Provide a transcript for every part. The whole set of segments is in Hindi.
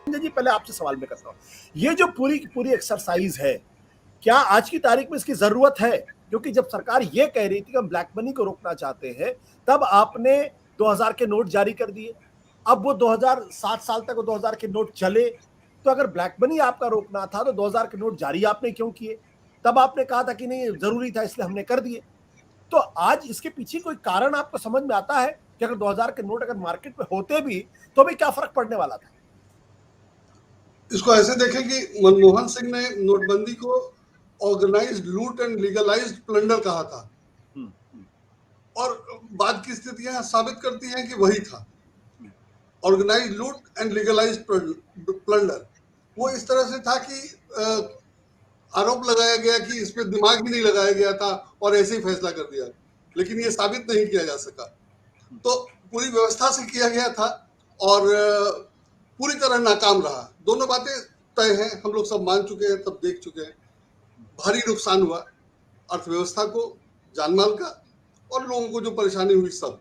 संजय जी, पहले आपसे सवाल मैं करता हूँ। ये जो पूरी की पूरी एक्सरसाइज है, क्या आज की तारीख में इसकी जरूरत है? क्योंकि जब सरकार ये कह रही थी कि हम ब्लैक मनी को रोकना चाहते हैं, तब आपने 2000 के नोट जारी कर दिए। अब वो 2007 साल तक वो 2000 के नोट चले। तो अगर ब्लैक मनी आपका रोकना था तो 2000 के नोट जारी आपने क्यों किए? तब आपने कहा था कि नहीं जरूरी था इसलिए हमने कर दिए। तो आज इसके पीछे कोई कारण आपको समझ में आता है कि अगर 2000 के नोट अगर मार्केट में होते भी तो भी क्या फर्क पड़ने वाला था? इसको ऐसे देखें कि मनमोहन सिंह ने नोटबंदी को ऑर्गेनाइज्ड लूट एंड लीगलाइज्ड प्लंडर कहा था और बाद की स्थितियां साबित करती हैं कि वही था। ऑर्गेनाइज्ड लूट एंड लीगलाइज्ड प्लंडर वो इस तरह से था कि आरोप लगाया गया कि इस पे दिमाग ही नहीं लगाया गया था और ऐसे ही फैसला कर दिया, लेकिन ये साबित नहीं किया जा सका। तो पूरी व्यवस्था से किया गया था और पूरी तरह नाकाम रहा। दोनों बातें तय हैं, हम लोग सब मान चुके हैं, सब देख चुके हैं। भारी नुकसान हुआ अर्थव्यवस्था को, जानमाल का, और लोगों को जो परेशानी हुई सब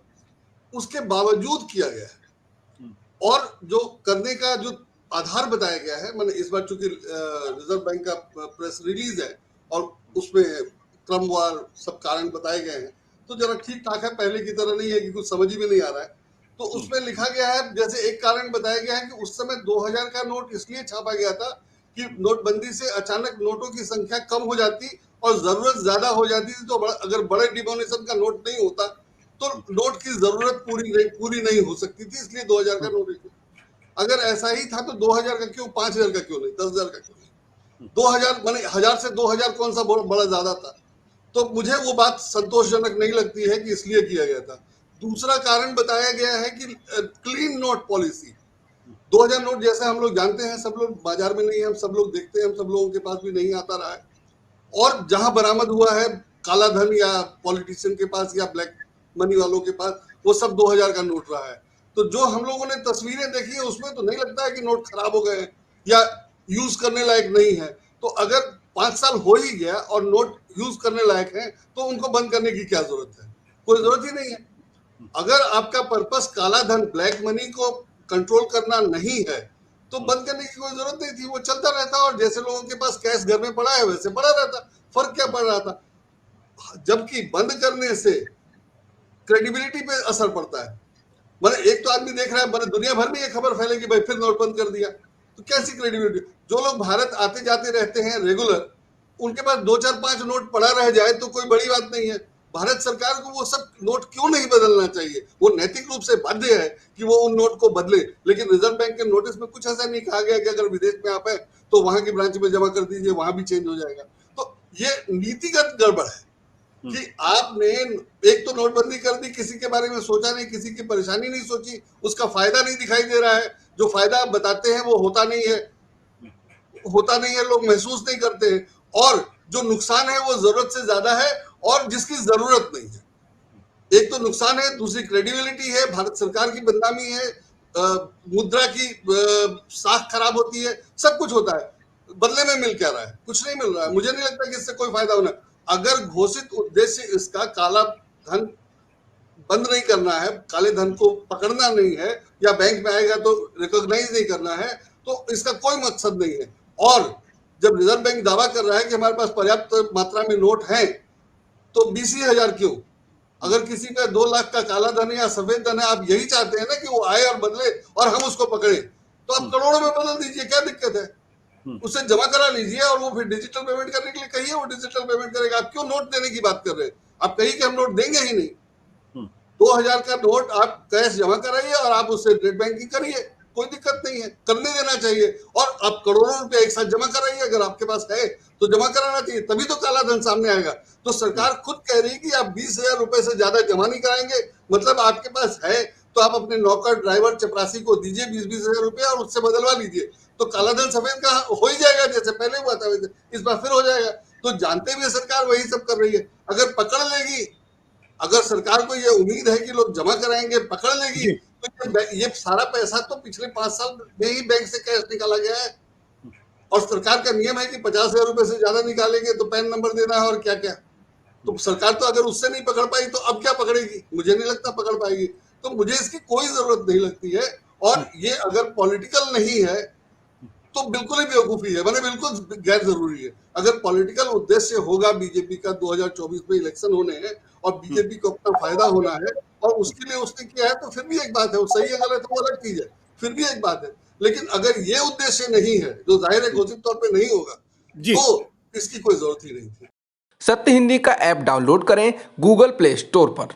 उसके बावजूद किया गया है। और जो करने का जो आधार बताया गया है, मैंने इस बार चूंकि रिजर्व बैंक का प्रेस रिलीज है और उसमें क्रमवार सब कारण बताए गए हैं, तो जरा ठीक ठाक है, पहले की तरह नहीं है कि कुछ समझ ही में नहीं आ रहा है। तो उसमें लिखा गया है, जैसे एक कारण बताया गया है कि उस समय 2000 का नोट इसलिए छापा गया था कि नोटबंदी से अचानक नोटों की संख्या कम हो जाती और जरूरत ज्यादा हो जाती थी, तो अगर बड़े डिमोनेशन का नोट नहीं होता तो नोट की जरूरत पूरी नहीं हो सकती थी, इसलिए 2000 का नोट। अगर ऐसा ही था तो 2000 का क्यों, 5000 का क्यों नहीं, 10,000 का क्यों नहीं? 2000 माने 1000 से 2000 कौन सा बड़ा ज्यादा था? तो मुझे वो बात संतोषजनक नहीं लगती है कि इसलिए किया गया था। दूसरा कारण बताया गया है कि क्लीन नोट पॉलिसी। 2000 नोट जैसे हम लोग जानते हैं, सब लोग बाजार में नहीं है, हम सब लोग देखते हैं, हम सब लोगों के पास भी नहीं आता रहा है। और जहां बरामद हुआ है काला धन या पॉलिटिशियन के पास या ब्लैक मनी वालों के पास, वो सब 2000 का नोट रहा है। तो जो हम लोगों ने तस्वीरें देखी है उसमें तो नहीं लगता है कि नोट खराब हो गए या यूज करने लायक नहीं है। तो अगर 5 साल हो ही गया और नोट यूज करने लायक है तो उनको बंद करने की क्या जरूरत है? कोई जरूरत ही नहीं है। अगर आपका पर्पस काला धन, ब्लैक मनी को कंट्रोल करना नहीं है तो बंद करने की कोई जरूरत नहीं थी, वो चलता रहता और जैसे लोगों के पास कैश घर में पड़ा है वैसे पड़ा रहता। फर्क क्या पड़ रहा था? जबकि बंद करने से क्रेडिबिलिटी पे असर पड़ता है। मतलब एक तो आदमी देख रहा है, मतलब दुनिया भर में ये खबर फैले कि भाई फिर नोट बंद कर दिया, तो कैसी क्रेडिबिलिटी? जो लोग भारत आते जाते रहते हैं रेगुलर, उनके पास 2 4 5 नोट पड़ा रह जाए तो कोई बड़ी बात नहीं है। भारत सरकार को वो सब नोट क्यों नहीं बदलना चाहिए? वो नैतिक रूप से बाध्य है कि वो उन नोट को बदले, लेकिन रिजर्व बैंक के नोटिस में कुछ ऐसा नहीं कहा गया कि अगर विदेश में आप है तो वहां की ब्रांच में जमा कर दीजिए, वहां भी चेंज हो जाएगा। तो ये नीतिगत गड़बड़ है कि आपने एक तो नोटबंदी कर दी, किसी के बारे में सोचा नहीं, किसी की परेशानी नहीं सोची, उसका फायदा नहीं दिखाई दे रहा है। जो फायदा आप बताते हैं वो होता नहीं है, लोग महसूस नहीं करते हैं, और जो नुकसान है वो जरूरत से ज्यादा है और जिसकी जरूरत नहीं है। एक तो नुकसान है, दूसरी क्रेडिबिलिटी है, भारत सरकार की बदनामी है, मुद्रा की साख खराब होती है, सब कुछ होता है। बदले में मिल क्या रहा है? कुछ नहीं मिल रहा है। मुझे नहीं लगता कि इससे कोई फायदा होना। अगर घोषित उद्देश्य इसका काला धन बंद नहीं करना है, काले धन को पकड़ना नहीं है, या बैंक में आएगा तो रिकॉग्नाइज नहीं करना है, तो इसका कोई मकसद नहीं है। और जब रिजर्व बैंक दावा कर रहा है कि हमारे पास पर्याप्त मात्रा में नोट है, तो 20,000 क्यों? अगर किसी का 2 लाख का काला धन है या सफेद धन है, आप यही चाहते हैं ना कि वो आए और बदले और हम उसको पकड़े, तो आप करोड़ों में बदल दीजिए, क्या दिक्कत है? उससे जमा करा लीजिए और वो फिर डिजिटल पेमेंट करने के लिए कहिए, वो डिजिटल पेमेंट करेगा। आप क्यों नोट देने की बात कर रहे हैं? आप कहिए कि हम नोट देंगे ही नहीं। 2000 का नोट आप कैश जमा कराइए और आप उससे नेट बैंकिंग करिए, कोई दिक्कत नहीं है, करने देना चाहिए। और आप करोड़ों रुपए एक साथ जमा कराइए, अगर आपके पास है तो जमा कराना चाहिए, तभी तो काला धन सामने आएगा। तो सरकार खुद कह रही है कि आप 20,000 रुपए से ज्यादा जमा नहीं कराएंगे, मतलब आपके पास है तो आप अपने नौकर, ड्राइवर, चपरासी को दीजिए 20-20,000 रुपए और उससे बदलवा लीजिए, तो काला धन सफेद का हो ही जाएगा, जैसे पहले हुआ था वैसे इस बार फिर हो जाएगा। तो जानते हुए सरकार वही सब कर रही है। अगर पकड़ लेगी, अगर सरकार को ये उम्मीद है कि लोग जमा कराएंगे, पकड़ लेगी, तो ये सारा पैसा तो पिछले 5 साल में ही बैंक से कैश निकाला गया है। और सरकार का नियम है कि 50,000 रुपए से ज्यादा निकालेंगे तो पैन नंबर देना है और क्या क्या। तो सरकार तो अगर उससे नहीं पकड़ पाई तो अब क्या पकड़ेगी? मुझे नहीं लगता पकड़ पाएगी। तो मुझे इसकी कोई जरूरत नहीं लगती है। और ये अगर पॉलिटिकल नहीं है तो बिल्कुल ही बेवकूफी है, मैंने बिल्कुल गैर जरूरी है। अगर पॉलिटिकल उद्देश्य होगा बीजेपी का 2024 में इलेक्शन होने हैं और बीजेपी को अपना फायदा होना है और उसके लिए उसने किया है तो फिर भी एक बात है, वो सही है गलत है वो अलग चीज है, फिर भी एक बात है। लेकिन अगर ये उद्देश्य नहीं है, जो जाहिर है घोषित तौर पे नहीं होगा, तो इसकी कोई जरूरत ही नहीं थी। सत्य हिंदी का ऐप डाउनलोड करें गूगल प्ले स्टोर पर।